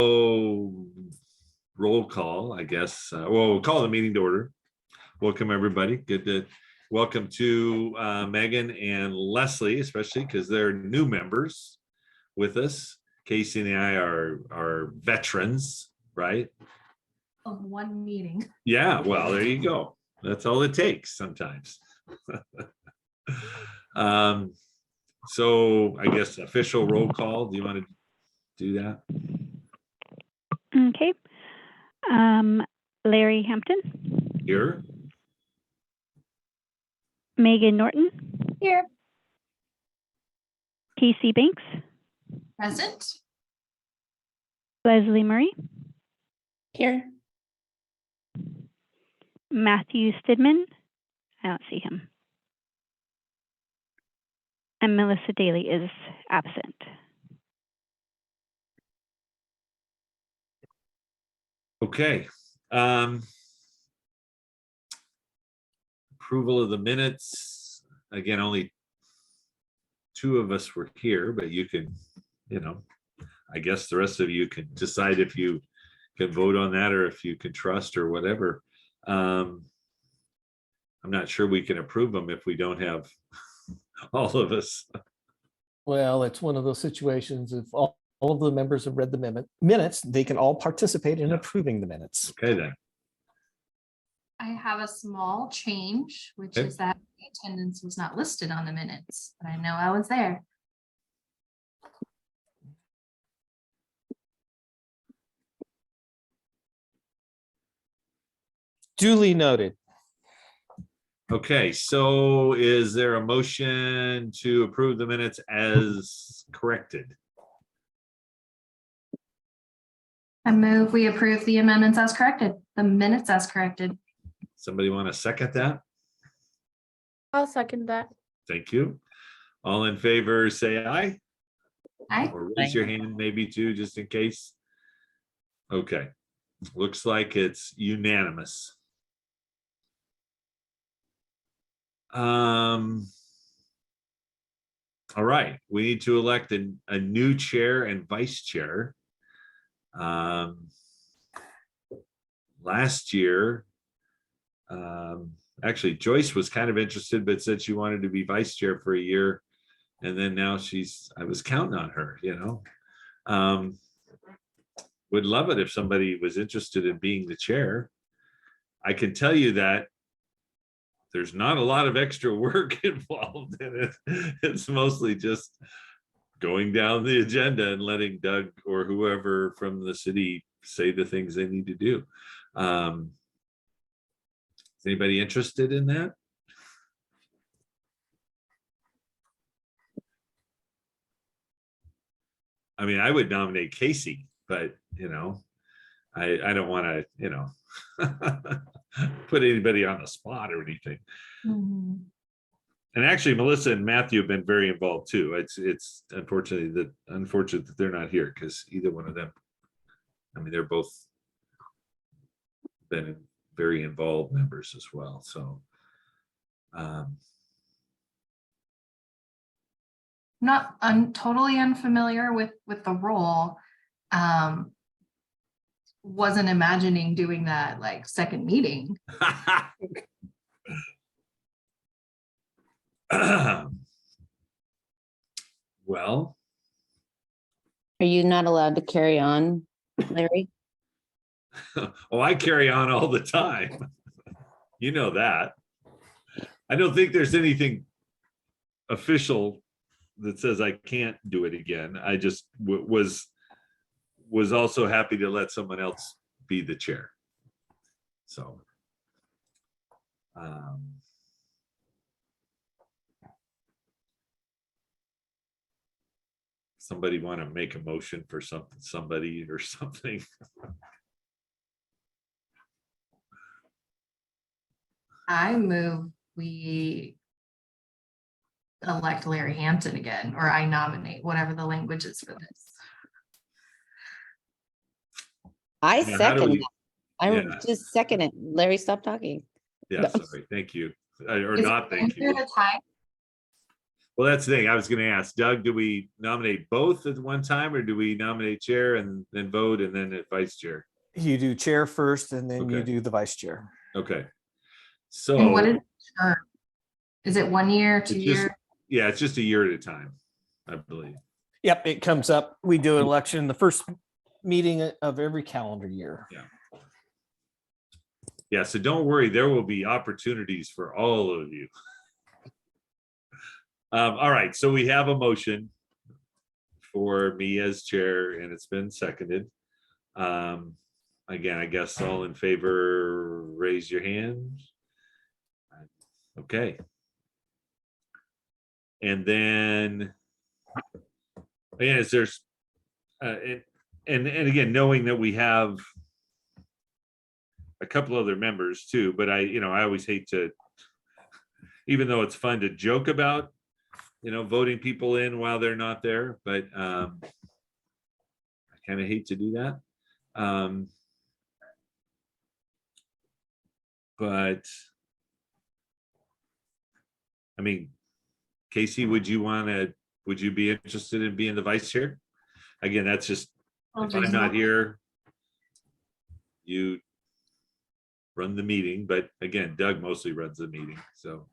roll call, I guess. We'll call the meeting to order. Welcome, everybody. Good to welcome to Megan and Leslie, especially because they're new members with us. Casey and I are veterans, right? Of one meeting. Yeah, well, there you go. That's all it takes sometimes. So I guess official roll call. Do you want to do that? Okay. Larry Hampton. Here. Megan Norton. Here. Casey Banks. Present. Leslie Murray. Here. Matthew Stidman. I don't see him. And Melissa Daly is absent. Okay. Approval of the minutes. Again, only two of us were here, but you can, I guess the rest of you can decide if you can vote on that or if you can trust or whatever. I'm not sure we can approve them if we don't have all of us. Well, it's one of those situations. If all of the members have read the minutes, they can all participate in approving the minutes. Okay, then. I have a small change, which Okay. is that the attendance was not listed on the minutes, but I know I was there. Duly noted. Okay, so is there a motion to approve the minutes as corrected? I move we approve the amendments as corrected, the minutes as corrected. Somebody want to second that? I'll second that. Thank you. All in favor, say aye. Aye. Or raise your hand maybe too, just in case. Okay, looks like it's unanimous. All right, we need to elect a new chair and vice chair. Last year, actually Joyce was kind of interested, but said she wanted to be vice chair for a year. And then now I was counting on her, would love it if somebody was interested in being the chair. I can tell you that there's not a lot of extra work involved in it. It's mostly just going down the agenda and letting Doug or whoever from the city say the things they need to do. Is anybody interested in that? I mean, I would nominate Casey, but I don't want to, put anybody on the spot or anything. Mm-hmm. And actually, Melissa and Matthew have been very involved too. It's unfortunate that they're not here because either one of them, I mean, they're both been very involved members as well. So, totally unfamiliar with the role. Wasn't imagining doing that like second meeting. well, Are you not allowed to carry on, Larry? I carry on all the time. You know that. I don't think there's anything official that says I can't do it again. I just was also happy to let someone else be the chair. So, somebody want to make a motion for somebody or something? I move we elect Larry Hampton again, or I nominate, whatever the language is for this. I Yeah, how do second we- it. I yeah. just second it. Larry, stop talking. Yeah, No. sorry. Thank you. Or Is not thank there you. a tie? Well, that's the thing. I was going to ask Doug, do we nominate both at one time or do we nominate chair and then vote and then vice chair? You do chair first and then you Okay. do the vice chair. Okay. And what So is term? Is it 1 year, 2 it's just, years? yeah, it's just a year at a time, I believe. Yep, it comes up. We do an election the first meeting of every calendar year. Yeah, so don't worry, there will be opportunities for all of you. All right, so we have a motion for me as chair and it's been seconded. Again, I guess all in favor, raise your hand. Okay. And then, yeah, is there's, and again, knowing that we have a couple other members too, but I always hate to, even though it's fun to joke about, voting people in while they're not there, but I kind of hate to do that. But I mean, Casey, would you be interested in being the vice chair? Again, that's just, if I'm not here, you run the meeting, but again, Doug mostly runs the meeting, so.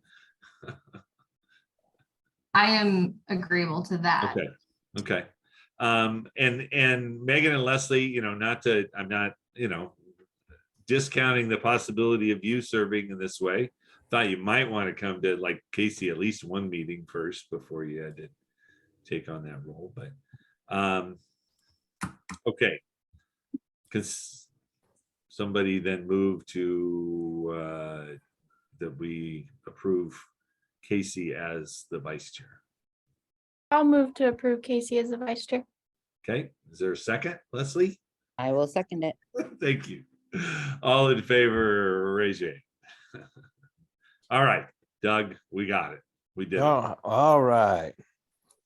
I am agreeable to that. Okay. And Megan and Leslie, I'm not, discounting the possibility of you serving in this way. Thought you might want to come to, like Casey, at least one meeting first before you had to take on that role, but okay. Because somebody then moved to that we approve Casey as the vice chair. I'll move to approve Casey as the vice chair. Okay, is there a second, Leslie? I will second it. Thank you. All in favor, raise your hand. All right, Doug, we got it. We did it. Oh, all right.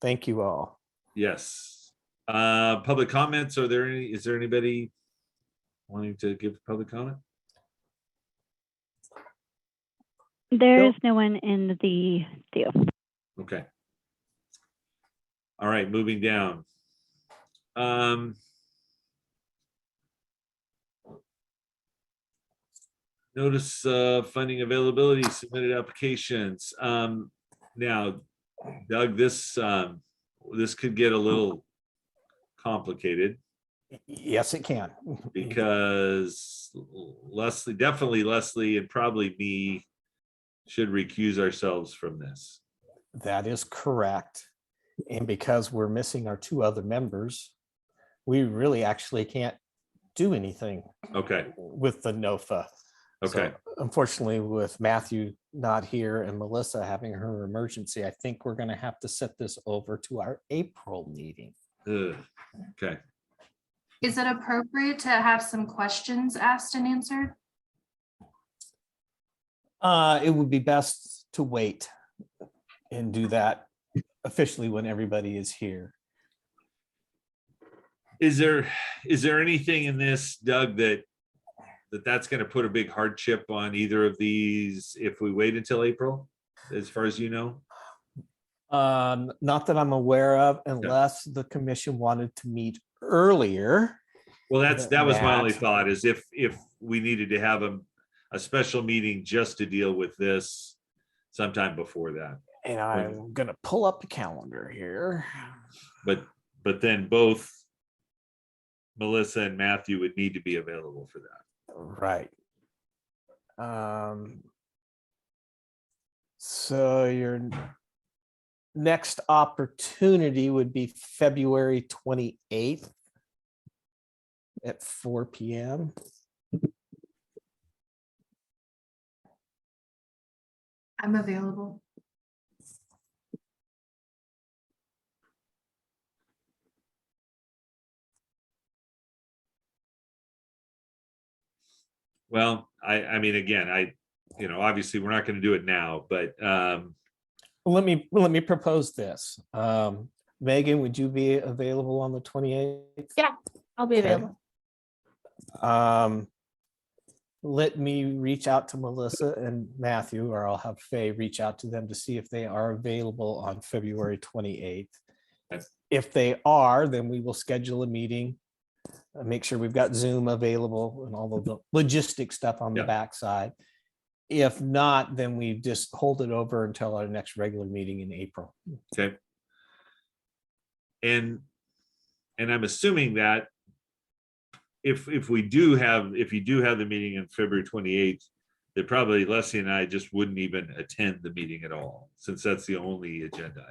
Thank you all. Yes. Public comments, is there anybody wanting to give public comment? There's no one in the deal. Okay. All right, moving down. Notice funding availability, submitted applications. Now, Doug, this could get a little complicated Yes, it can. because definitely Leslie and probably me should recuse ourselves from this. That is correct. And because we're missing our two other members, we really actually can't do anything Okay, with the NOFA. okay. So, unfortunately, with Matthew not here and Melissa having her emergency, I think we're going to have to set this over to our April meeting. Ugh, okay. Is it appropriate to have some questions asked and answered? It would be best to wait and do that officially when everybody is here. Is there anything in this, Doug, that's going to put a big hardship on either of these if we wait until April, as far as you know? Not that I'm aware of, unless the commission wanted to meet earlier. Well, that was my only Matt. thought, is if we needed to have a special meeting just to deal with this sometime before that. And I'm gonna pull up the calendar here. But then both Melissa and Matthew would need to be available for that. Right. So your next opportunity would be February 28th at 4 p.m. I'm available. Well, I mean, again, obviously we're not going to do it now, but Let me propose this. Megan, would you be available on the 28th? Yeah, I'll be Okay. available. let me reach out to Melissa and Matthew, or I'll have Faye reach out to them to see if they are available on February 28th. Okay. If they are, then we will schedule a meeting, make sure we've got Zoom available and all of the logistic stuff on the Yeah. backside. If not, then we just hold it over until our next regular meeting in April. Okay. And I'm assuming that if you do have the meeting on February 28th, that probably Leslie and I just wouldn't even attend the meeting at all, since that's the only agenda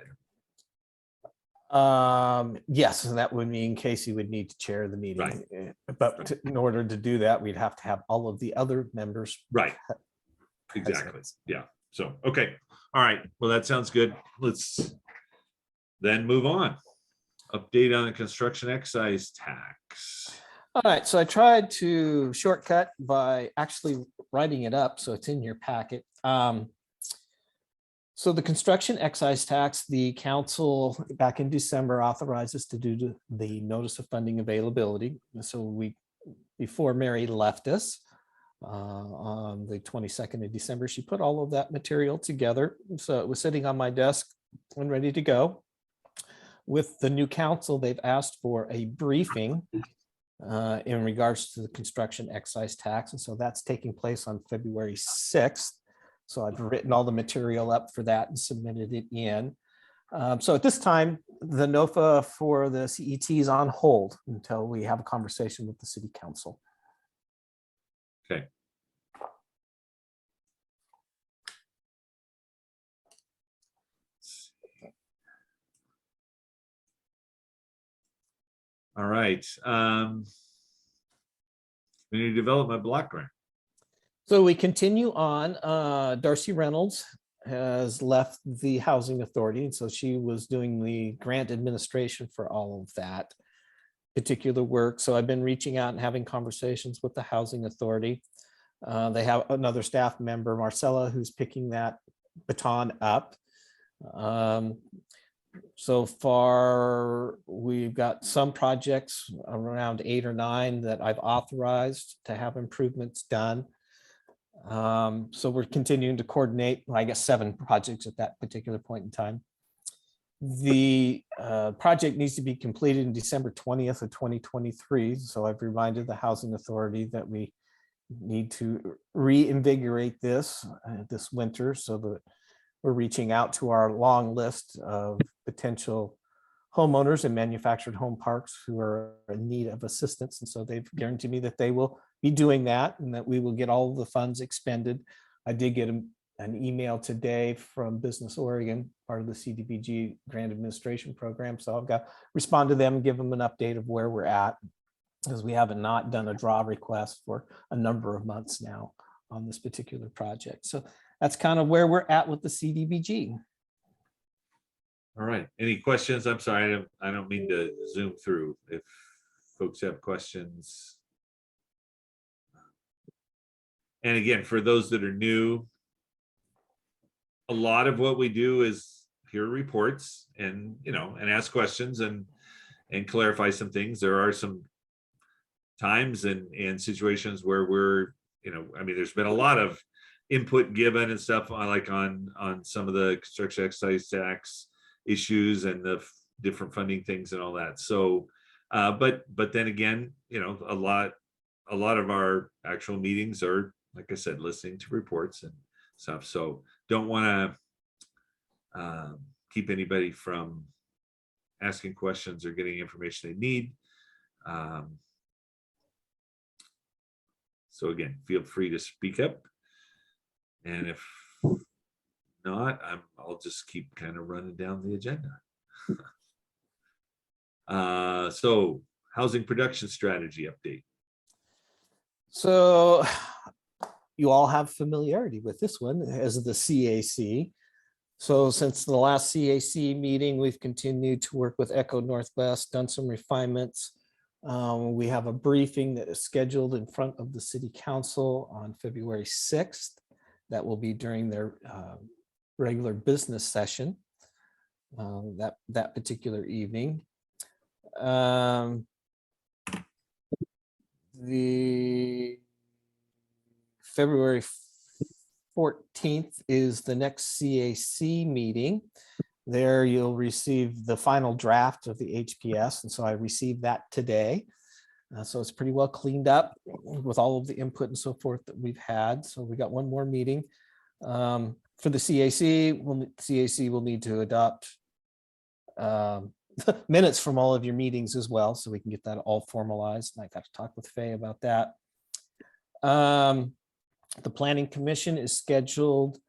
item. Yes, and that would mean Casey would need to chair the meeting. Right. But in order to do that, we'd have to have all of the other members. Right. Exactly. Yeah. So, okay. All right. Well, that sounds good. Let's then move on. Update on the construction excise tax. All right, so I tried to shortcut by actually writing it up, so it's in your packet. So the construction excise tax, the council back in December authorized us to do the notice of funding availability. So before Mary left us on the 22nd of December, she put all of that material together. So it was sitting on my desk and ready to go. With the new council, they've asked for a briefing in regards to the construction excise tax. And so that's taking place on February 6th. So I've written all the material up for that and submitted it in. So at this time, the NOFA for the CET is on hold until we have a conversation with the city council. Okay. All right. Community development block grant. So we continue on. Darcy Reynolds has left the housing authority. And so she was doing the grant administration for all of that particular work. So I've been reaching out and having conversations with the housing authority. They have another staff member, Marcella, who's picking that baton up. So far, we've got some projects, around 8 or 9, that I've authorized to have improvements done. So we're continuing to coordinate, I guess 7 projects at that particular point in time. The project needs to be completed in December 20th of 2023. So I've reminded the housing authority that we need to reinvigorate this winter, so that we're reaching out to our long list of potential homeowners and manufactured home parks who are in need of assistance. And so they've guaranteed me that they will be doing that and that we will get all of the funds expended. I did get an email today from Business Oregon, part of the CDBG grant administration program. So I've got to respond to them and give them an update of where we're at, because we haven't not done a draw request for a number of months now on this particular project. So that's kind of where we're at with the CDBG. All right. Any questions? I'm sorry, I don't mean to zoom through. If folks have questions. And again, for those that are new, a lot of what we do is hear reports and, and ask questions and clarify some things. There are some times and situations where we're, there's been a lot of input given and stuff like on some of the construction excise tax issues and the different funding things and all that. So, but then again, a lot of our actual meetings are, like I said, listening to reports and stuff. So don't want to keep anybody from asking questions or getting information they need. So again, feel free to speak up. And if not, I'll just keep kind of running down the agenda. So housing production strategy update. So you all have familiarity with this one as the CAC. So since the last CAC meeting, we've continued to work with Echo Northwest, done some refinements. We have a briefing that is scheduled in front of the city council on February 6th. That will be during their regular business session that particular evening. The February 14th is the next CAC meeting. There you'll receive the final draft of the HPS. And so I received that today. So it's pretty well cleaned up with all of the input and so forth that we've had. So we got one more meeting. For the CAC, CAC will need to adopt minutes from all of your meetings as well, so we can get that all formalized. And I got to talk with Faye about that. The Planning Commission is scheduled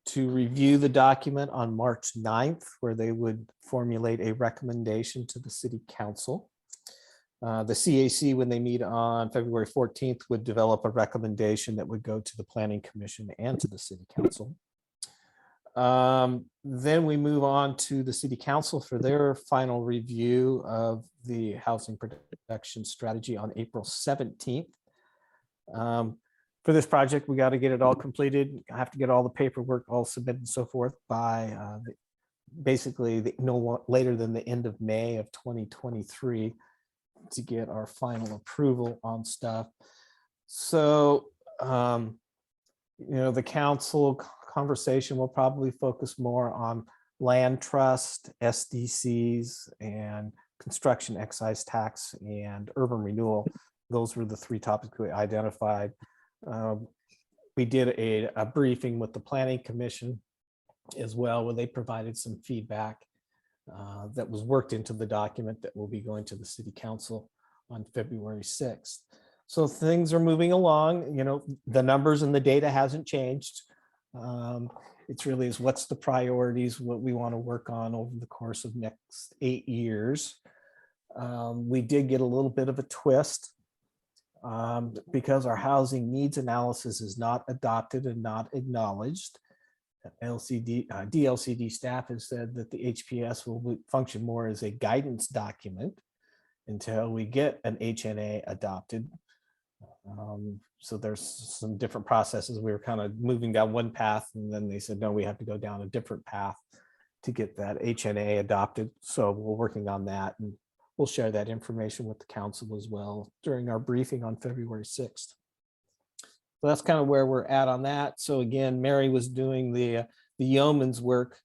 to review the document on March 9th, where they would formulate a recommendation to the City Council. The CAC, when they meet on February 14th, would develop a recommendation that would go to the Planning Commission and to the City Council. Then we move on to the City Council for their final review of the housing production strategy on April 17th. For this project, we got to get it all completed. I have to get all the paperwork all submitted and so forth by basically no later than the end of May of 2023 to get our final approval on stuff. So, the council conversation will probably focus more on land trust, SDCs, and construction excise tax and urban renewal. Those were the three topics we identified. We did a briefing with the Planning Commission as well, where they provided some feedback that was worked into the document that will be going to the City Council on February 6th. So things are moving along. The numbers and the data hasn't changed. It's really is what's the priorities, what we want to work on over the course of next 8 years. We did get a little bit of a twist because our housing needs analysis is not adopted and not acknowledged. DLCD staff has said that the HPS will function more as a guidance document until we get an HNA adopted. So there's some different processes. We were kind of moving down one path, and then they said, no, we have to go down a different path to get that HNA adopted. So we're working on that, and we'll share that information with the council as well during our briefing on February 6th. So that's kind of where we're at on that. So again, Mary was doing the yeoman's work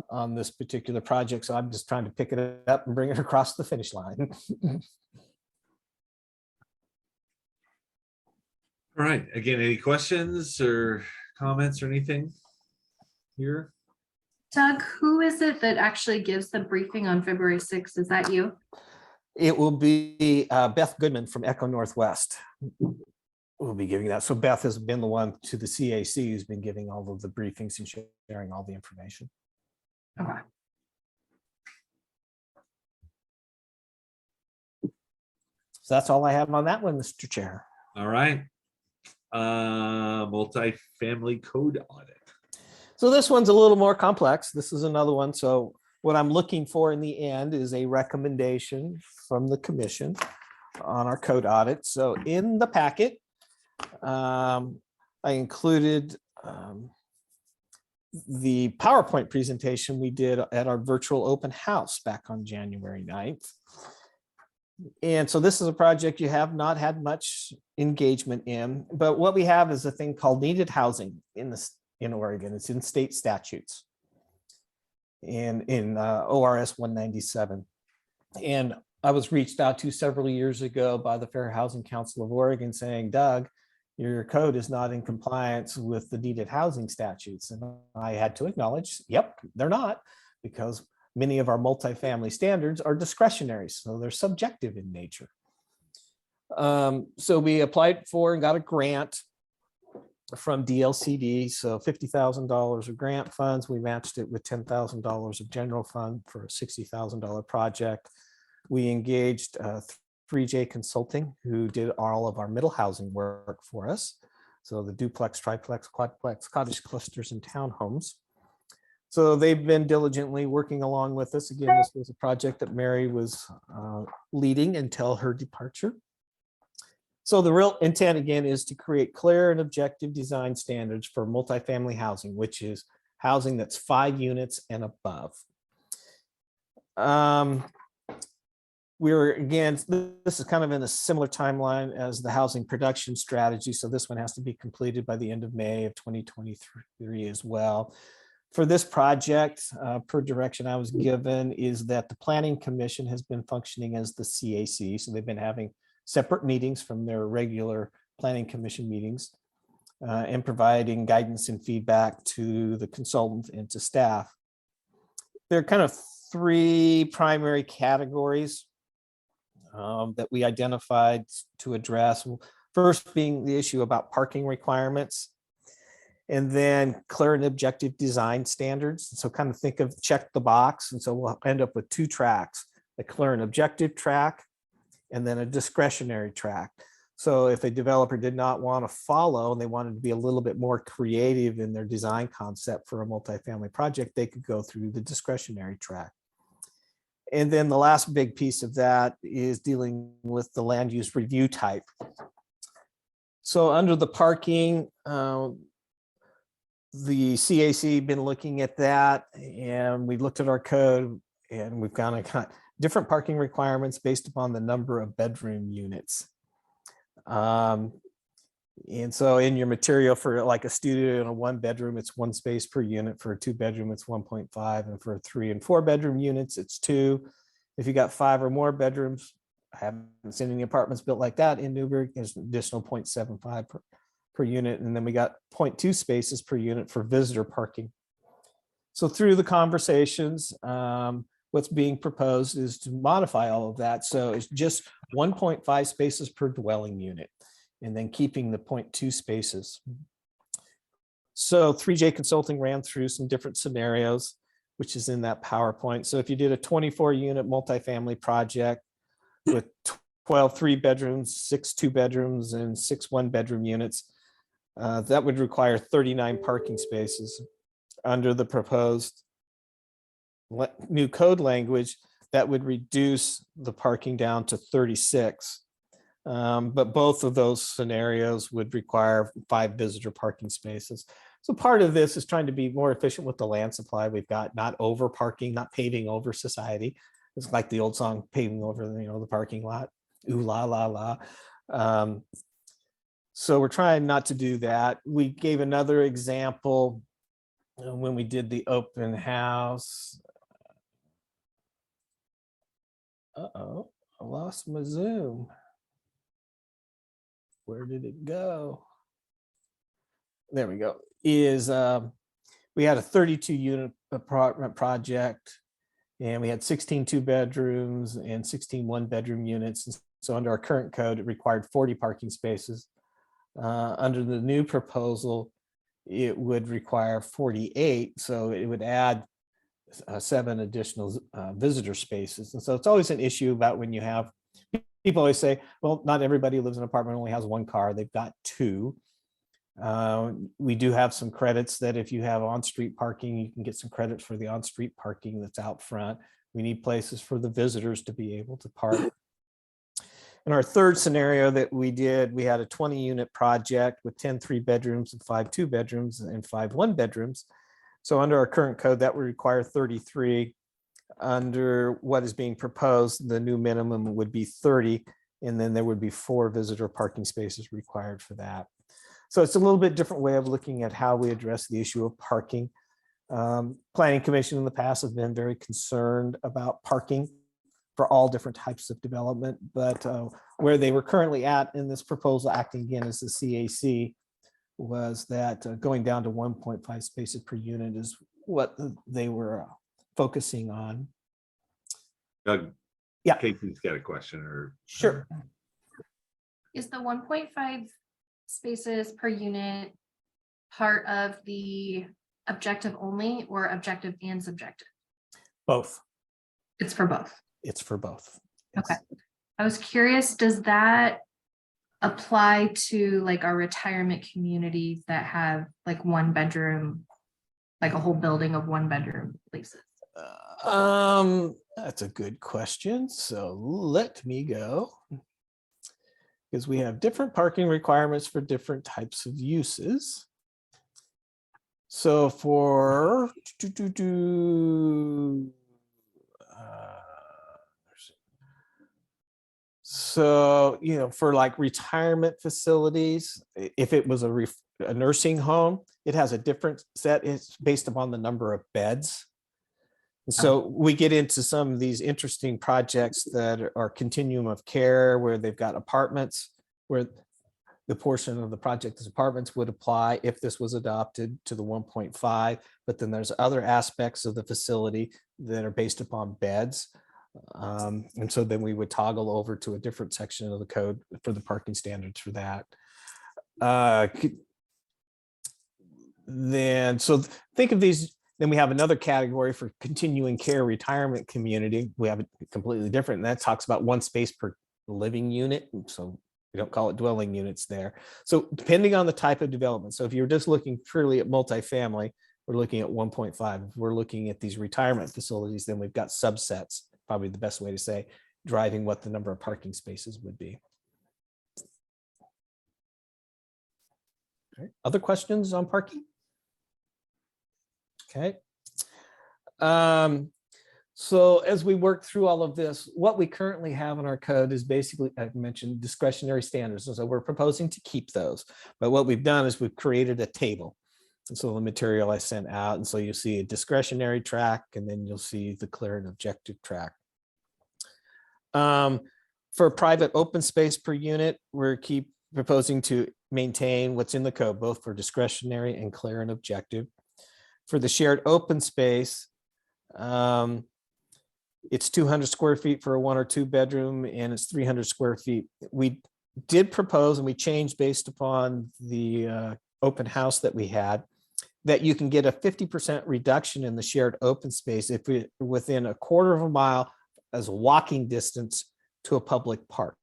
on this particular project. So I'm just trying to pick it up and bring it across the finish line. All right, again, any questions or comments or anything here? Doug, who is it that actually gives the briefing on February 6th? Is that you? It will be Beth Goodman from Echo Northwest. We'll be giving that. So Beth has been the one to the CAC who's been giving all of the briefings and sharing all the information. Okay. So that's all I have on that one, Mr. Chair. All right. Multifamily code audit. So this one's a little more complex. This is another one. So what I'm looking for in the end is a recommendation from the commission on our code audit. So in the packet, I included the PowerPoint presentation we did at our virtual open house back on January 9th. And so this is a project you have not had much engagement in, but what we have is a thing called needed housing in Oregon. It's in state statutes and in ORS 197. And I was reached out to several years ago by the Fair Housing Council of Oregon saying, Doug, your code is not in compliance with the needed housing statutes. And I had to acknowledge, yep, they're not, because many of our multifamily standards are discretionary, so they're subjective in nature. So we applied for and got a grant from DLCD, so $50,000 of grant funds. We matched it with $10,000 of general fund for a $60,000 project. We engaged 3J Consulting, who did all of our middle housing work for us. So the duplex, triplex, quadplex, cottage clusters, and townhomes. So they've been diligently working along with us. Again, this was a project that Mary was leading until her departure. So the real intent, again, is to create clear and objective design standards for multifamily housing, which is housing that's 5 units and above. we're, again, this is kind of in a similar timeline as the housing production strategy. So this one has to be completed by the end of May of 2023 as well. For this project, per direction I was given, is that the Planning Commission has been functioning as the CAC. So they've been having separate meetings from their regular Planning Commission meetings and providing guidance and feedback to the consultant and to staff. There are kind of three primary categories that we identified to address. First being the issue about parking requirements, and then clear and objective design standards. So kind of think of check the box. And so we'll end up with two tracks, a clear and objective track, and then a discretionary track. So if a developer did not want to follow and they wanted to be a little bit more creative in their design concept for a multifamily project, they could go through the discretionary track. And then the last big piece of that is dealing with the land use review type. So under the parking, the CAC been looking at that, and we looked at our code, and we've kind of got different parking requirements based upon the number of bedroom units. And so in your material for like a studio in a 1 bedroom, it's 1 space per unit. For a 2 bedroom, it's 1.5. And for 3 and 4 bedroom units, it's 2. If you got 5 or more bedrooms, I haven't seen any apartments built like that in Newberg, there's an additional 0.75 per unit. And then we got 0.2 spaces per unit for visitor parking. So through the conversations, what's being proposed is to modify all of that. So it's just 1.5 spaces per dwelling unit, and then keeping the 0.2 spaces. So 3J Consulting ran through some different scenarios, which is in that PowerPoint. So if you did a 24 unit multifamily project with 12 3 bedrooms, 6 2 bedrooms, and 6 1 bedroom units, that would require 39 parking spaces. Under the proposed new code language, that would reduce the parking down to 36. But both of those scenarios would require 5 visitor parking spaces. So part of this is trying to be more efficient with the land supply we've got, not over parking, not paving over society. It's like the old song, paving over the parking lot. Ooh la la la. So we're trying not to do that. We gave another example when we did the open house. Uh-oh, I lost my Zoom. Where did it go? There we go. We had a 32 unit apartment project, and we had 16 2 bedrooms and 16 1 bedroom units. And so under our current code, it required 40 parking spaces. Under the new proposal, it would require 48. So it would add 7 additional visitor spaces. And so it's always an issue about when you have, people always say, well, not everybody who lives in an apartment only has 1 car, they've got 2. We do have some credits that if you have on-street parking, you can get some credits for the on-street parking that's out front. We need places for the visitors to be able to park. In our third scenario that we did, we had a 20 unit project with 10 3 bedrooms and 5 2 bedrooms and 5 1 bedrooms. So under our current code, that would require 33. Under what is being proposed, the new minimum would be 30, and then there would be 4 visitor parking spaces required for that. So it's a little bit different way of looking at how we address the issue of parking. Planning Commission in the past have been very concerned about parking for all different types of development, but where they were currently at in this proposal, acting again as the CAC, was that going down to 1.5 spaces per unit is what they were focusing on. Doug, Yeah. Casey's got a question or. Sure. Is the 1.5 spaces per unit part of the objective only or objective and subjective? Both. It's for both. It's for both. Okay. I was curious, does that apply to like our retirement communities that have like 1 bedroom, like a whole building of 1 bedroom places? That's a good question. So let me go, because we have different parking requirements for different types of uses. So for So, for like retirement facilities, if it was a nursing home, it has a different set. It's based upon the number of beds. So we get into some of these interesting projects that are continuum of care where they've got apartments, where the portion of the project as apartments would apply if this was adopted to the 1.5. But then there's other aspects of the facility that are based upon beds. And so then we would toggle over to a different section of the code for the parking standards for that. Think of these. Then we have another category for continuing care retirement community. We have it completely different. And that talks about one space per living unit. So we don't call it dwelling units there. So depending on the type of development. So if you're just looking purely at multifamily, we're looking at 1.5. If we're looking at these retirement facilities, then we've got subsets, probably the best way to say, driving what the number of parking spaces would be. Okay. Other questions on parking? Okay. So as we work through all of this, what we currently have in our code is basically, I've mentioned discretionary standards. And so we're proposing to keep those. But what we've done is we've created a table. And so the material I sent out, and so you'll see a discretionary track, and then you'll see the clear and objective track. For private open space per unit, we're proposing to maintain what's in the code, both for discretionary and clear and objective. For the shared open space, it's 200 square feet for a 1 or 2 bedroom, and it's 300 square feet. We did propose, and we changed based upon the open house that we had, that you can get a 50% reduction in the shared open space if we're within a quarter of a mile as a walking distance to a public park.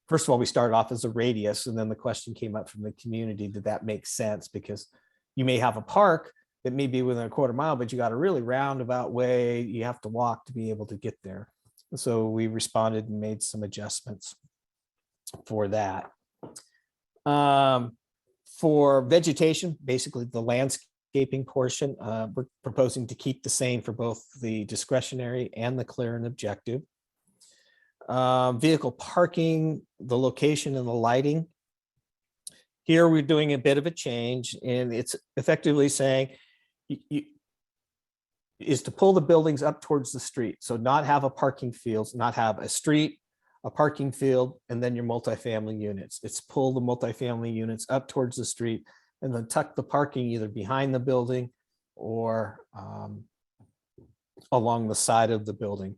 First of all, we started off as a radius, and then the question came up from the community, did that make sense? Because you may have a park that may be within a quarter mile, but you got a really roundabout way. You have to walk to be able to get there. So we responded and made some adjustments for that. For vegetation, basically the landscaping portion, we're proposing to keep the same for both the discretionary and the clear and objective. Vehicle parking, the location and the lighting. Here we're doing a bit of a change, and it's effectively saying is to pull the buildings up towards the street. So not have a parking field, not have a street, a parking field, and then your multifamily units. It's pull the multifamily units up towards the street and then tuck the parking either behind the building or along the side of the building.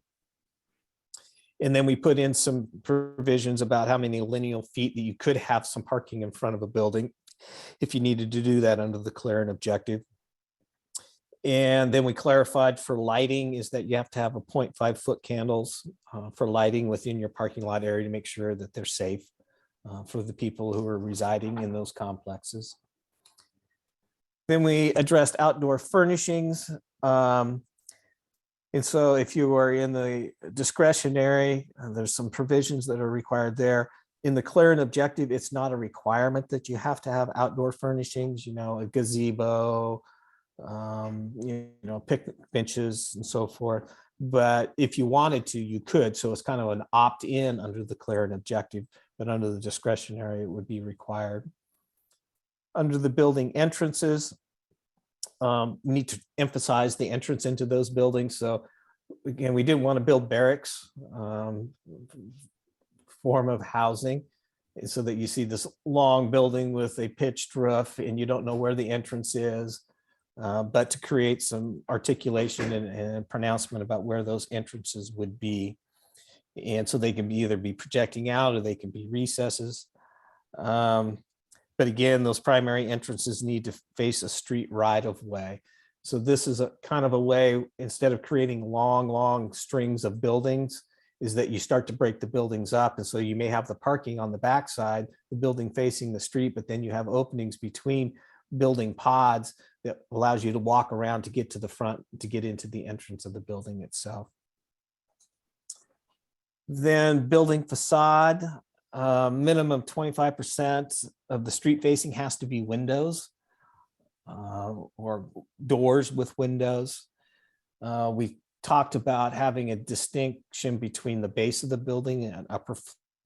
And then we put in some provisions about how many lineal feet that you could have some parking in front of a building if you needed to do that under the clear and objective. And then we clarified for lighting is that you have to have a 0.5 foot candles for lighting within your parking lot area to make sure that they're safe for the people who are residing in those complexes. Then we addressed outdoor furnishings. And so if you are in the discretionary, there's some provisions that are required there. In the clear and objective, it's not a requirement that you have to have outdoor furnishings, a gazebo, picnic benches and so forth. But if you wanted to, you could. So it's kind of an opt-in under the clear and objective, but under the discretionary, it would be required. Under the building entrances, we need to emphasize the entrance into those buildings. So again, we didn't want to build barracks form of housing so that you see this long building with a pitched roof and you don't know where the entrance is, but to create some articulation and pronouncement about where those entrances would be. And so they can either be projecting out or they can be recesses. But again, those primary entrances need to face a street right of way. So this is a kind of a way, instead of creating long strings of buildings, is that you start to break the buildings up. And so you may have the parking on the backside, the building facing the street, but then you have openings between building pods that allows you to walk around to get to the front, to get into the entrance of the building itself. Then building facade. Minimum 25% of the street facing has to be windows or doors with windows. We talked about having a distinction between the base of the building and upper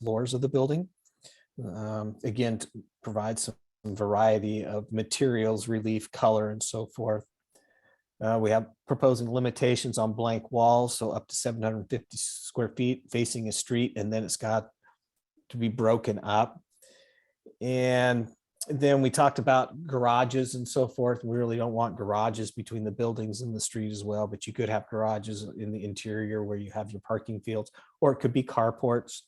floors of the building. Again, to provide some variety of materials, relief, color, and so forth. We have proposing limitations on blank walls, so up to 750 square feet facing a street, and then it's got to be broken up. And then we talked about garages and so forth. We really don't want garages between the buildings and the street as well, but you could have garages in the interior where you have your parking fields, or it could be carports.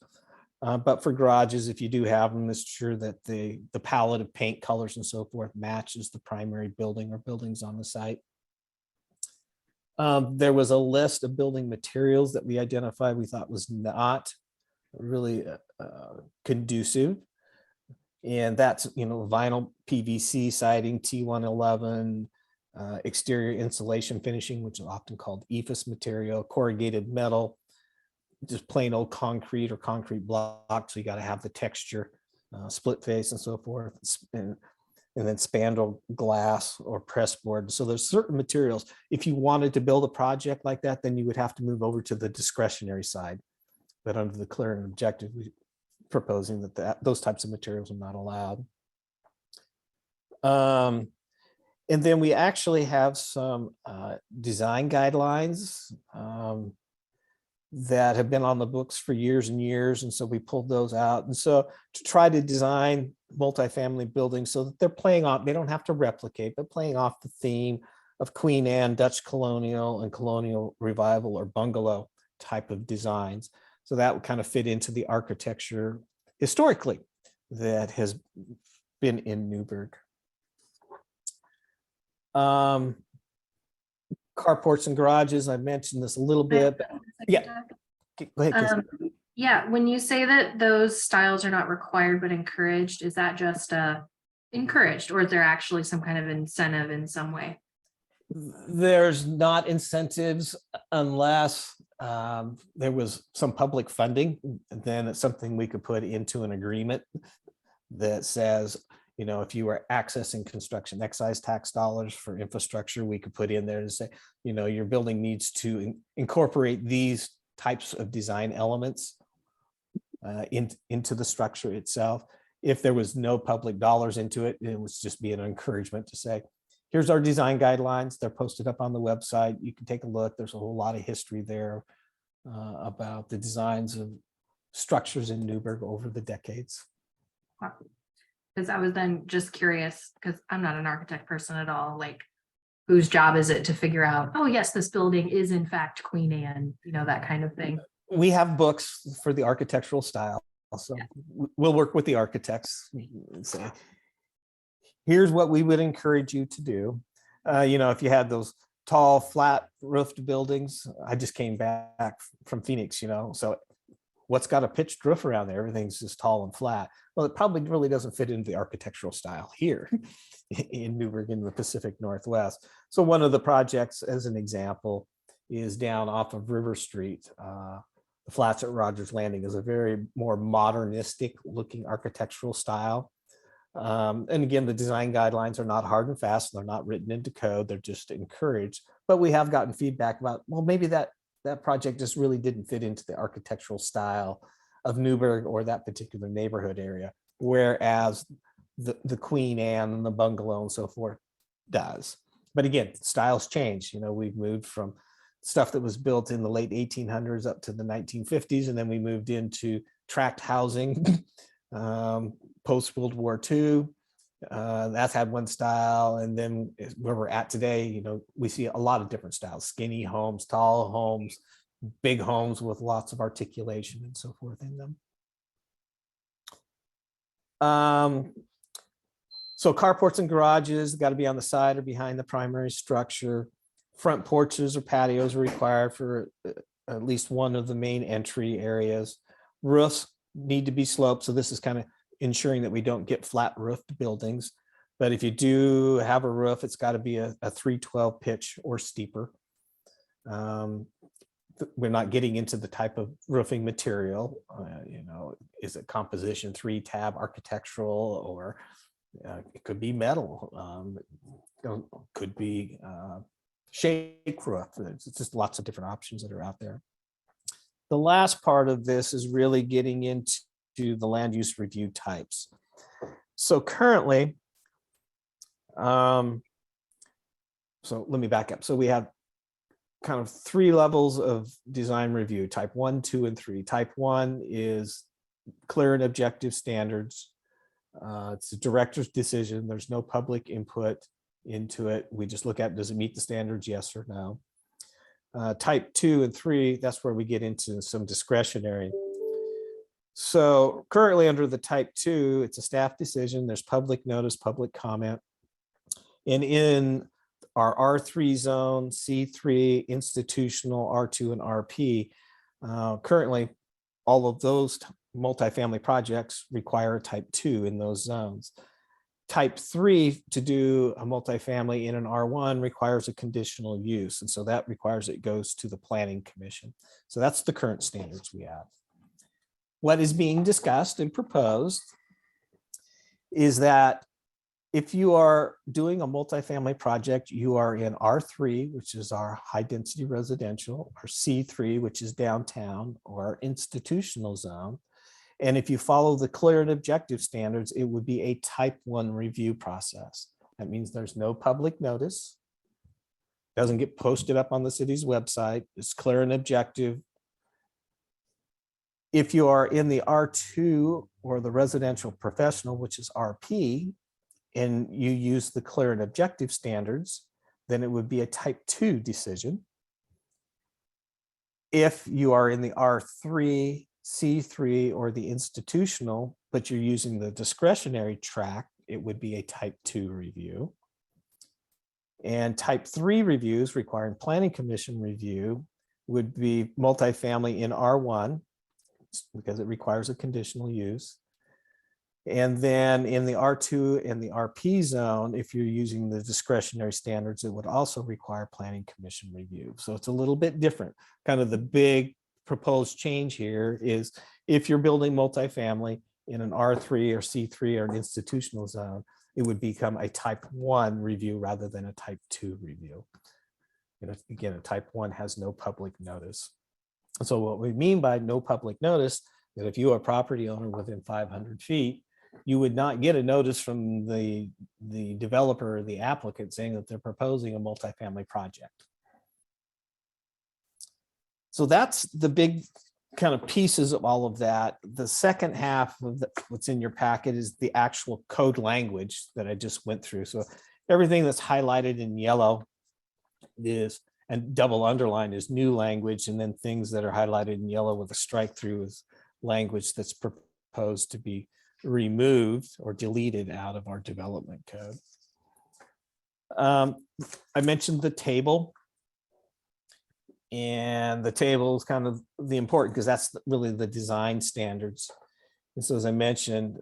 But for garages, if you do have them, it's sure that the palette of paint colors and so forth matches the primary building or buildings on the site. There was a list of building materials that we identified we thought was not really conducive. And that's, vinyl PVC siding, T111, exterior insulation finishing, which is often called EFIS material, corrugated metal, just plain old concrete or concrete block. So you got to have the texture, split face and so forth, and then spandrel glass or press board. So there's certain materials. If you wanted to build a project like that, then you would have to move over to the discretionary side. But under the clear and objective, we proposing that those types of materials are not allowed. And then we actually have some design guidelines that have been on the books for years and years. And so we pulled those out. And so to try to design multifamily buildings so that they're playing off, they don't have to replicate, but playing off the theme of Queen Anne, Dutch colonial and colonial revival or bungalow type of designs. So that would kind of fit into the architecture historically that has been in Newberg. Carports and garages, I mentioned this a little bit. But yeah, go ahead, Casey. Yeah, when you say that those styles are not required but encouraged, is that just encouraged, or is there actually some kind of incentive in some way? There's not incentives unless there was some public funding. Then it's something we could put into an agreement that says, if you were accessing construction excise tax dollars for infrastructure, we could put in there to say, your building needs to incorporate these types of design elements into the structure itself. If there was no public dollars into it, it would just be an encouragement to say, here's our design guidelines. They're posted up on the website. You can take a look. There's a whole lot of history there about the designs of structures in Newberg over the decades. Because I was then just curious, because I'm not an architect person at all, like whose job is it to figure out, oh yes, this building is in fact Queen Anne, that kind of thing. We have books for the architectural style. So we'll work with the architects and say, here's what we would encourage you to do. If you had those tall, flat roofed buildings, I just came back from Phoenix, so what's got a pitched roof around there? Everything's just tall and flat. Well, it probably really doesn't fit into the architectural style here in Newberg in the Pacific Northwest. So one of the projects, as an example, is down off of River Street. The flats at Rogers Landing is a very more modernistic looking architectural style. And again, the design guidelines are not hard and fast. They're not written into code. They're just encouraged. But we have gotten feedback about, well, maybe that project just really didn't fit into the architectural style of Newberg or that particular neighborhood area, whereas the Queen Anne and the bungalow and so forth does. But again, styles change. We've moved from stuff that was built in the late 1800s up to the 1950s, and then we moved into tract housing post World War II. That's had one style, and then where we're at today, we see a lot of different styles: skinny homes, tall homes, big homes with lots of articulation and so forth in them. So carports and garages got to be on the side or behind the primary structure. Front porches or patios are required for at least one of the main entry areas. Roofs need to be sloped, so this is kind of ensuring that we don't get flat roofed buildings. But if you do have a roof, it's got to be a 312 pitch or steeper. We're not getting into the type of roofing material, is it composition 3-tab architectural, or it could be metal, could be shake roof. It's just lots of different options that are out there. The last part of this is really getting into the land use review types. So currently, so let me back up. So we have kind of 3 levels of design review: type 1, 2, and 3. Type 1 is clear and objective standards. It's a director's decision. There's no public input into it. We just look at, does it meet the standards, yes or no? Type 2 and 3, that's where we get into some discretionary. So currently under the type 2, it's a staff decision. There's public notice, public comment. And in our R3 zone, C3, institutional, R2, and RP, currently all of those multifamily projects require a type 2 in those zones. Type 3 to do a multifamily in an R1 requires a conditional use. And so that requires it goes to the planning commission. So that's the current standards we have. What is being discussed and proposed is that if you are doing a multifamily project, you are in R3, which is our high density residential, or C3, which is downtown, or our institutional zone. And if you follow the clear and objective standards, it would be a type 1 review process. That means there's no public notice. Doesn't get posted up on the city's website. It's clear and objective. If you are in the R2 or the residential professional, which is RP, and you use the clear and objective standards, then it would be a type 2 decision. If you are in the R3, C3, or the institutional, but you're using the discretionary track, it would be a type 2 review. And type 3 reviews requiring planning commission review would be multifamily in R1, because it requires a conditional use. And then in the R2 and the RP zone, if you're using the discretionary standards, it would also require planning commission review. So it's a little bit different. Kind of the big proposed change here is if you're building multifamily in an R3 or C3 or an institutional zone, it would become a type 1 review rather than a type 2 review. Again, a type 1 has no public notice. So what we mean by no public notice, that if you are a property owner within 500 feet, you would not get a notice from the developer or the applicant saying that they're proposing a multifamily project. So that's the big kind of pieces of all of that. The second half of what's in your packet is the actual code language that I just went through. So everything that's highlighted in yellow is, and double underline, is new language, and then things that are highlighted in yellow with a strike through is language that's proposed to be removed or deleted out of our development code. I mentioned the table, and the table is kind of the important because that's really the design standards. And so as I mentioned,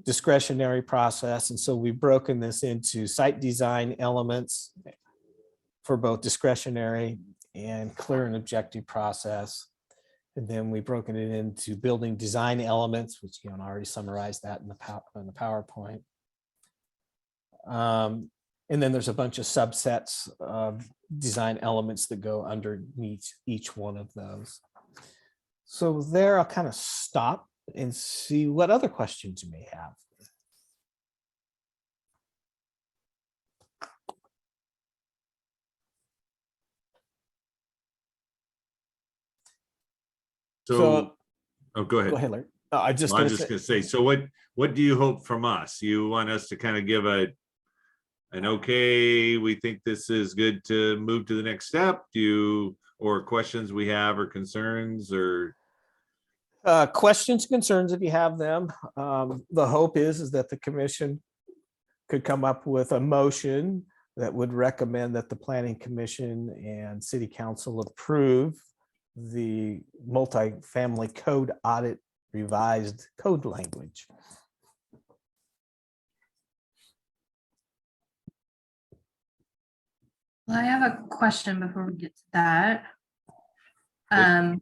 discretionary process. And so we've broken this into site design elements for both discretionary and clear and objective process. And then we've broken it into building design elements, which I already summarized that in the PowerPoint. And then there's a bunch of subsets of design elements that go underneath each one of those. So there, I'll kind of stop and see what other questions you may have. So, oh, go ahead. Go ahead, Larry. I was just Well, I going was to just gonna say, so what do you hope from us? You want us to kind of give an okay, we think this is good to move to the next step? Or questions we have or concerns or? questions, concerns, if you have them. The hope is that the commission could come up with a motion that would recommend that the planning commission and city council approve the multifamily code audit revised code language. Well, I have a question before we get to that. Yes.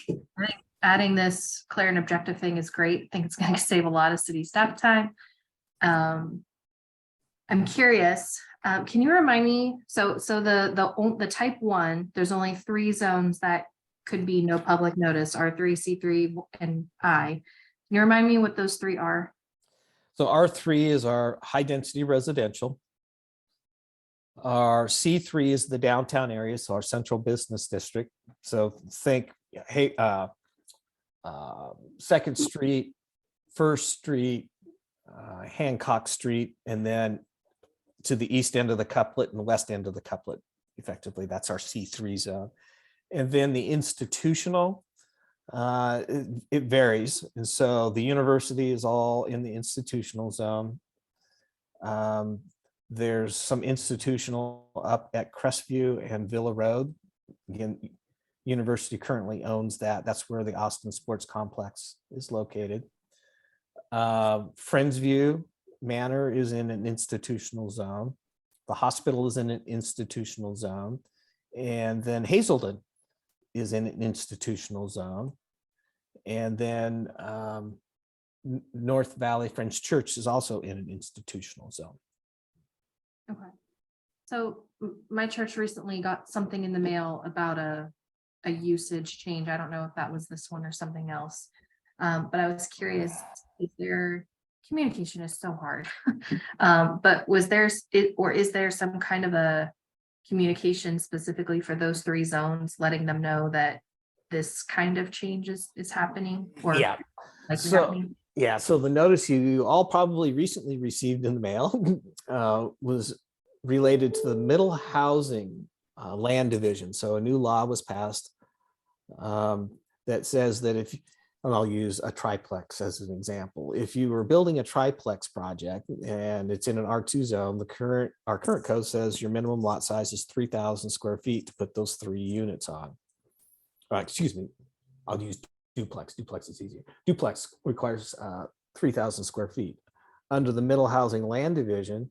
I think adding this clear and objective thing is great. I think it's going to save a lot of city staff time. I'm curious, Can you remind me, so the type 1, there's only 3 zones that could be no public notice, R3, C3, and I. Can you remind me what those 3 are? So R3 is our high density residential. Our C3 is the downtown area, so our central business district. So think, hey, Second Street, First Street, Hancock Street, and then to the east end of the couplet and the west end of the couplet. Effectively, that's our C3 zone. And then the institutional, it varies. And so the university is all in the institutional zone. There's some institutional up at Crestview and Villa Road. Again, university currently owns that. That's where the Austin Sports Complex is located. Friendsview Manor is in an institutional zone. The hospital is in an institutional zone. And then Hazelden is in an institutional zone. And then North Valley Friends Church is also in an institutional zone. Okay. So my church recently got something in the mail about a usage change. I don't know if that was this one or something else. But I was curious, if their communication is so hard. But was there, is there some kind of a communication specifically for those 3 zones, letting them know that this kind of change is happening? Or Yeah. likely So, happening? yeah, so the notice you all probably recently received in the mail was related to the middle housing land division. So a new law was passed that says that if, and I'll use a triplex as an example. If you were building a triplex project and it's in an R2 zone, our current code says your minimum lot size is 3,000 square feet to put those 3 units on. Excuse me, I'll use duplex. Duplex is easier. Duplex requires 3,000 square feet. Under the middle housing land division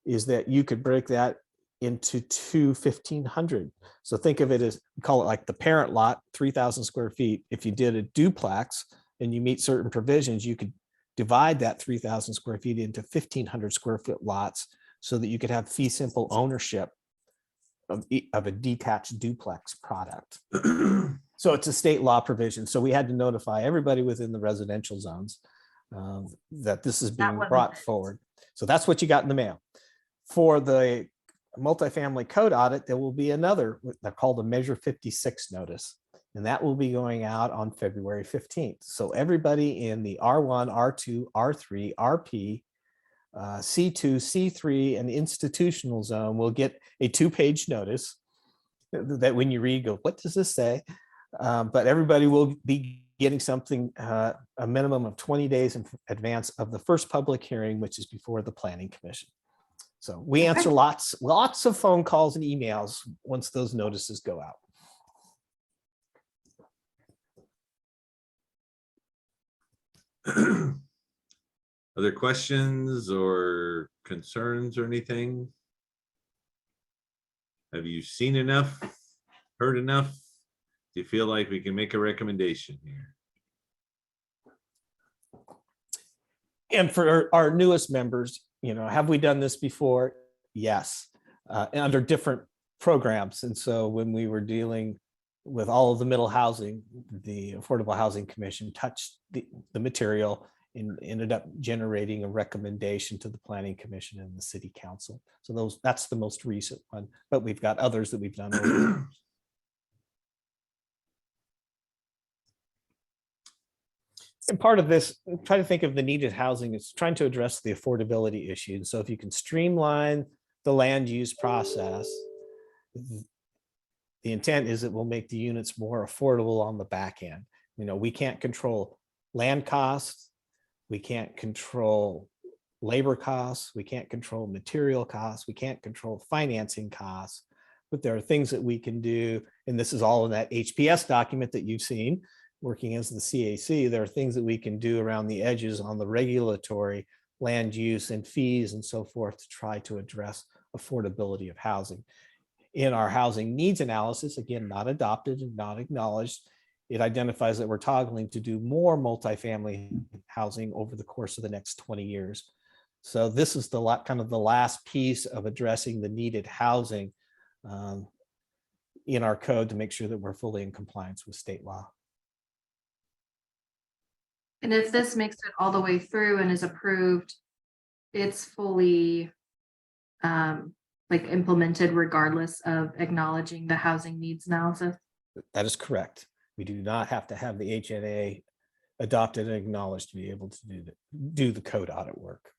is that you could break that into 2 1,500. So think of it as, call it like the parent lot, 3,000 square feet. If you did a duplex and you meet certain provisions, you could divide that 3,000 square feet into 1,500 square foot lots so that you could have fee simple ownership of a detached duplex product. So it's a state law provision. So we had to notify everybody within the residential zones that this is being brought forward. So that's what you got in the mail. For the multifamily code audit, there will be another, they're called a Measure 56 notice, and that will be going out on February 15th. So everybody in the R1, R2, R3, RP, C2, C3, and the institutional zone will get a 2-page notice that when you read, go, what does this say? But everybody will be getting something a minimum of 20 days in advance of the first public hearing, which is before the Planning Commission. So we answer lots of phone calls and emails once those notices go out. Other questions or concerns or anything? Have you seen enough, heard enough? Do you feel like we can make a recommendation here? And for our newest members, have we done this before? Yes, under different programs. And so when we were dealing with all of the middle housing, the Affordable Housing Commission touched the material and ended up generating a recommendation to the Planning Commission and the City Council. So that's the most recent one, but we've got others that we've done over the years. And part of this, try to think of the needed housing, it's trying to address the affordability issue. And so if you can streamline the land use process, the intent is it will make the units more affordable on the back end. We can't control land costs, we can't control labor costs, we can't control material costs, we can't control financing costs, but there are things that we can do. And this is all in that HPS document that you've seen. Working as the CAC, there are things that we can do around the edges on the regulatory, land use and fees and so forth to try to address affordability of housing. In our housing needs analysis, again, not adopted and not acknowledged, it identifies that we're toggling to do more multifamily housing over the course of the next 20 years. So this is the kind of the last piece of addressing the needed housing in our code to make sure that we're fully in compliance with state law. And if this makes it all the way through and is approved, it's fully like implemented regardless of acknowledging the housing needs analysis. That is correct. We do not have to have the HNA adopted and acknowledged to be able to do the code audit work.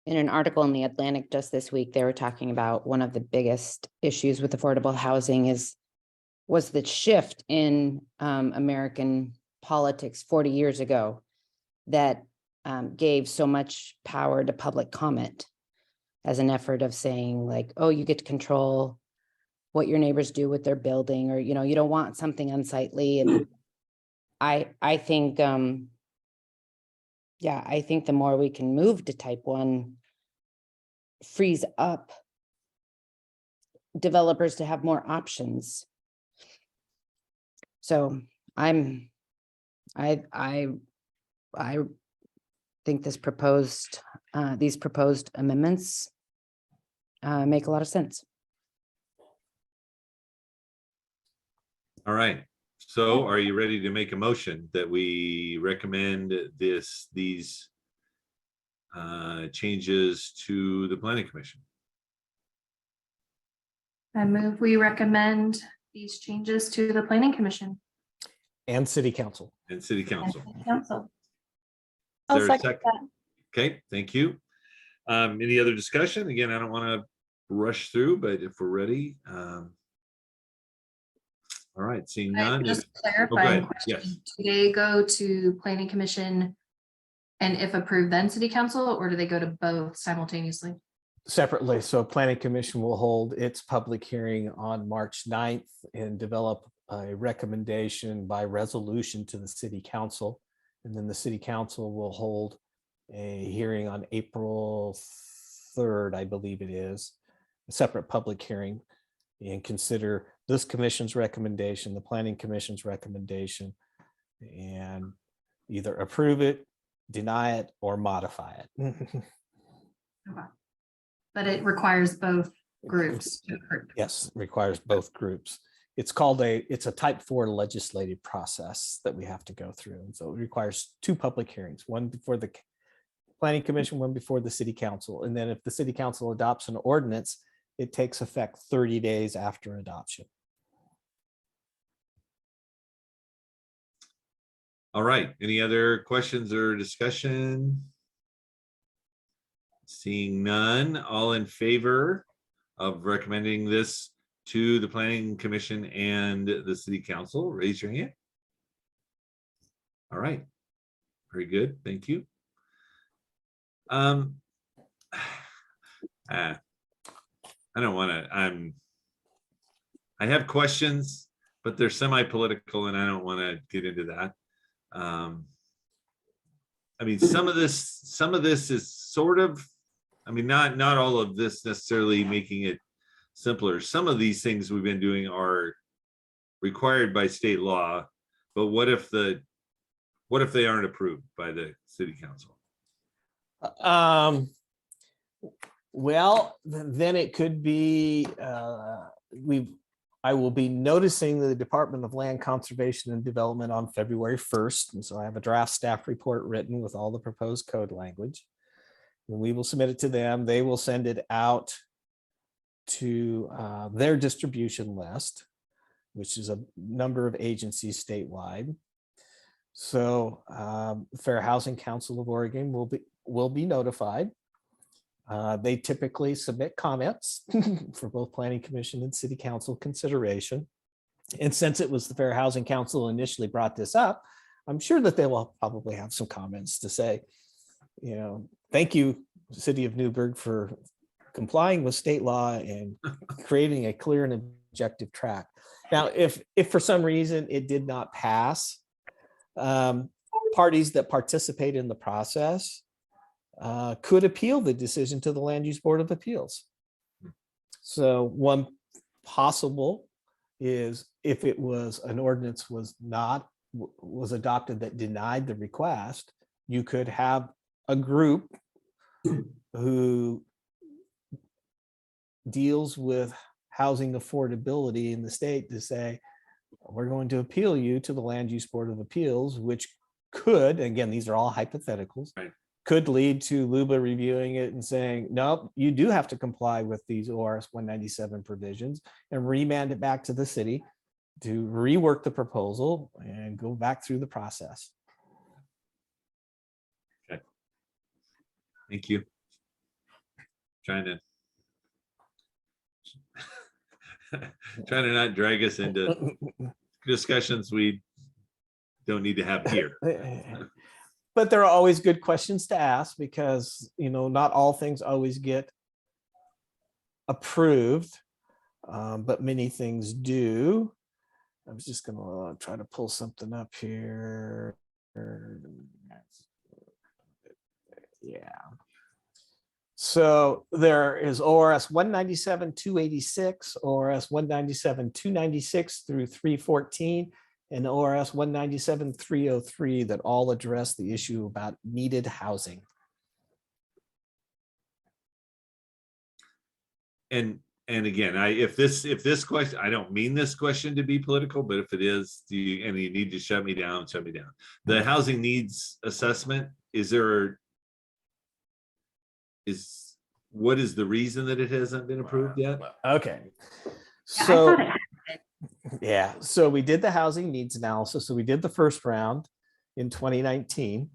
In an article in the Atlantic just this week, they were talking about one of the biggest issues with affordable housing was the shift in American politics 40 years ago that gave so much power to public comment as an effort of saying like, oh, you get to control what your neighbors do with their building, or, you know, you don't want something unsightly. And I think, yeah, I think the more we can move to type 1 frees up developers to have more options. So I think these proposed amendments make a lot of sense. All right. So are you ready to make a motion that we recommend these changes to the planning commission? I move we recommend these changes to the planning commission And city council. And city and council? city council. I'll Is there a second that. Okay, thank you. Any other discussion? Again, I don't want to rush through, but if we're ready. All right, seeing none. Just go clarifying ahead. question. Yes. Do they go to planning commission and if approved, then city council, or do they go to both simultaneously? Separately, so planning commission will hold its public hearing on March 9th and develop a recommendation by resolution to the city council. And then the city council will hold a hearing on April 3rd, I believe it is, a separate public hearing, and consider this commission's recommendation, the planning commission's recommendation, and either approve it, deny it, or modify it. Okay. But it requires both groups to approve. Yes, requires both groups. It's a type 4 legislative process that we have to go through. And so it requires 2 public hearings, one before the planning commission, one before the city council. And then if the city council adopts an ordinance, it takes effect 30 days after adoption. All right, any other questions or discussion? Seeing none, all in favor of recommending this to the planning commission and the city council, raise your hand. All right, very good, thank you. I don't want to, I have questions, but they're semi-political and I don't want to get into that. I mean, some of this is sort of, I mean, not all of this necessarily making it simpler. Some of these things we've been doing are required by state law, but what if they aren't approved by the city council? Well, then it could be, I will be noticing the Department of Land Conservation and Development on February 1st. And so I have a draft staff report written with all the proposed code language. And we will submit it to them. They will send it out to their distribution list, which is a number of agencies statewide. So Fair Housing Council of Oregon will be notified. They typically submit comments for both Planning Commission and City Council consideration. And since it was the Fair Housing Council initially brought this up, I'm sure that they will probably have some comments to say, you know, thank you, City of Newberg, for complying with state law and creating a clear and objective track. Now, if for some reason it did not pass, parties that participate in the process could appeal the decision to the Land Use Board of Appeals. So one possible is if it was an ordinance was adopted that denied the request, you could have a group who deals with housing affordability in the state to say, we're going to appeal you to the Land Use Board of Appeals, which could, again, these are all hypotheticals, Right. could lead to LUBA reviewing it and saying, nope, you do have to comply with these ORS 197 provisions, and remand it back to the city to rework the proposal and go back through the process. Thank you. Trying to trying to not drag us into discussions we don't need to have here. But there are always good questions to ask because, you know, not all things always get approved, but many things do. I was just gonna try to pull something up here. Yeah. So there is ORS 197-286, ORS 197-296 through 314, and ORS 197-303 that all address the issue about needed housing. And again, if this question, I don't mean this question to be political, but if it is, and you need to shut me down, shut me down. The housing needs assessment, what is the reason that it hasn't been approved yet? Okay. I So, thought it- yeah, so we did the housing needs analysis. So we did the first round in 2019.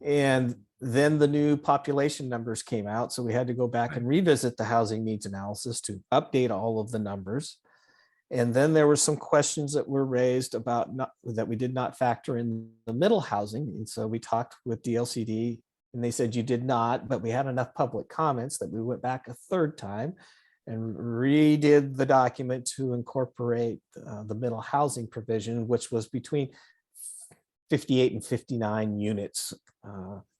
And then the new population numbers came out. So we had to go back and revisit the housing needs analysis to update all of the numbers. And then there were some questions that were raised about that we did not factor in the middle housing. And so we talked with DLCD and they said you did not, but we had enough public comments that we went back a third time and redid the document to incorporate the middle housing provision, which was between 58 and 59 units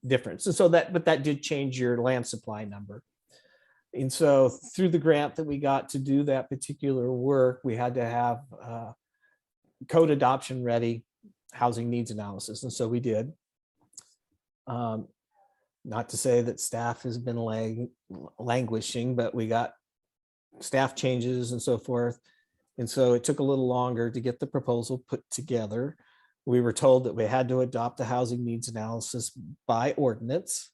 difference. And so but that did change your land supply number. And so through the grant that we got to do that particular work, we had to have code adoption ready housing needs analysis. And so we did. Not to say that staff has been languishing, but we got staff changes and so forth. And so it took a little longer to get the proposal put together. We were told that we had to adopt the housing needs analysis by ordinance.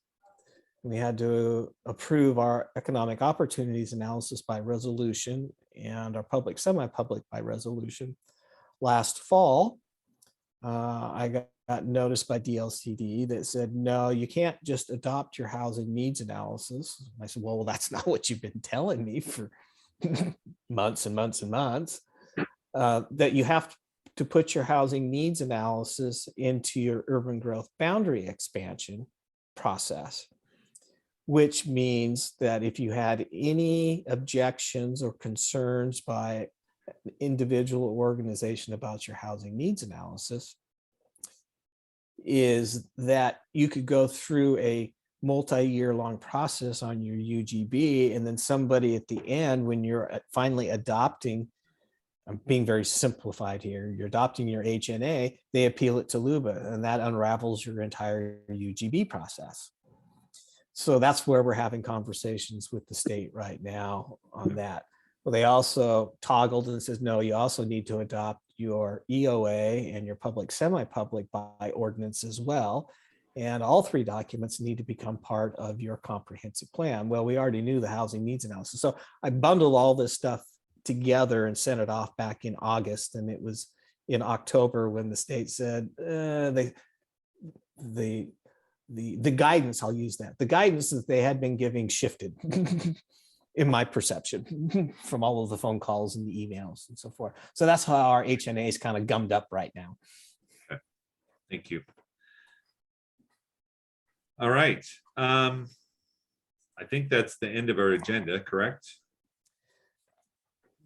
We had to approve our economic opportunities analysis by resolution and our public semi-public by resolution. Last fall, I got noticed by DLCD that said, no, you can't just adopt your housing needs analysis. I said, well, that's not what you've been telling me for months and months and months, that you have to put your housing needs analysis into your urban growth boundary expansion process, which means that if you had any objections or concerns by an individual organization about your housing needs analysis, is that you could go through a multi-year long process on your UGB, and then somebody at the end, when you're finally adopting, I'm being very simplified here, you're adopting your HNA, they appeal it to LUBA, and that unravels your entire UGB process. So that's where we're having conversations with the state right now on that. Well, they also toggled and says, no, you also need to adopt your EOA and your public semi-public by ordinance as well. And all three documents need to become part of your comprehensive plan. Well, we already knew the housing needs analysis. So I bundled all this stuff together and sent it off back in August. And it was in October when the state said, the guidance, I'll use that. The guidance that they had been giving shifted in my perception from all of the phone calls and the emails and so forth. So that's how our HNA is kind of gummed up right now. Okay. Thank you. All right. I think that's the end of our agenda, correct?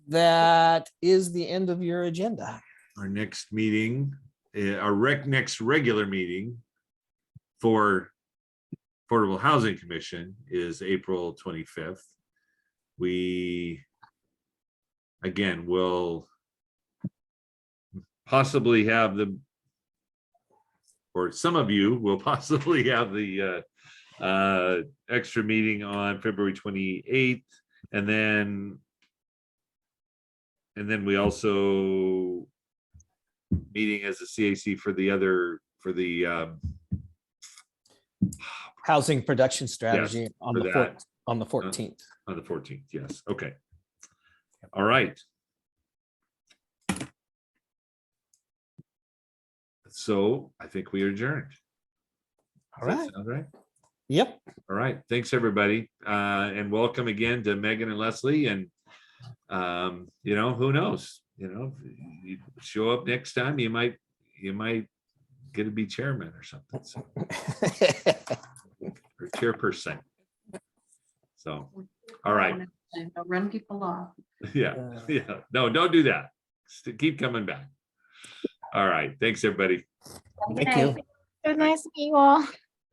That is the end of your agenda. Our next meeting, next regular meeting for Affordable Housing Commission is April 25th. We, again, will possibly have the or some of you will possibly have the extra meeting on February 28th. And then we also meeting as a CAC for the Housing production strategy on for the that. on the 14th. On the 14th, yes, okay. All right. So I think we are adjourned. All Does that right. sound right? Yep. All right, thanks, everybody. And welcome again to Megan and Leslie. And who knows? You show up next time, you might get to be chairman or something. So, or chairperson. So, all right. Don't run people off. Yeah. No, don't do that. Keep coming back. All right. Thanks, everybody. Thank you. It was nice to meet you all.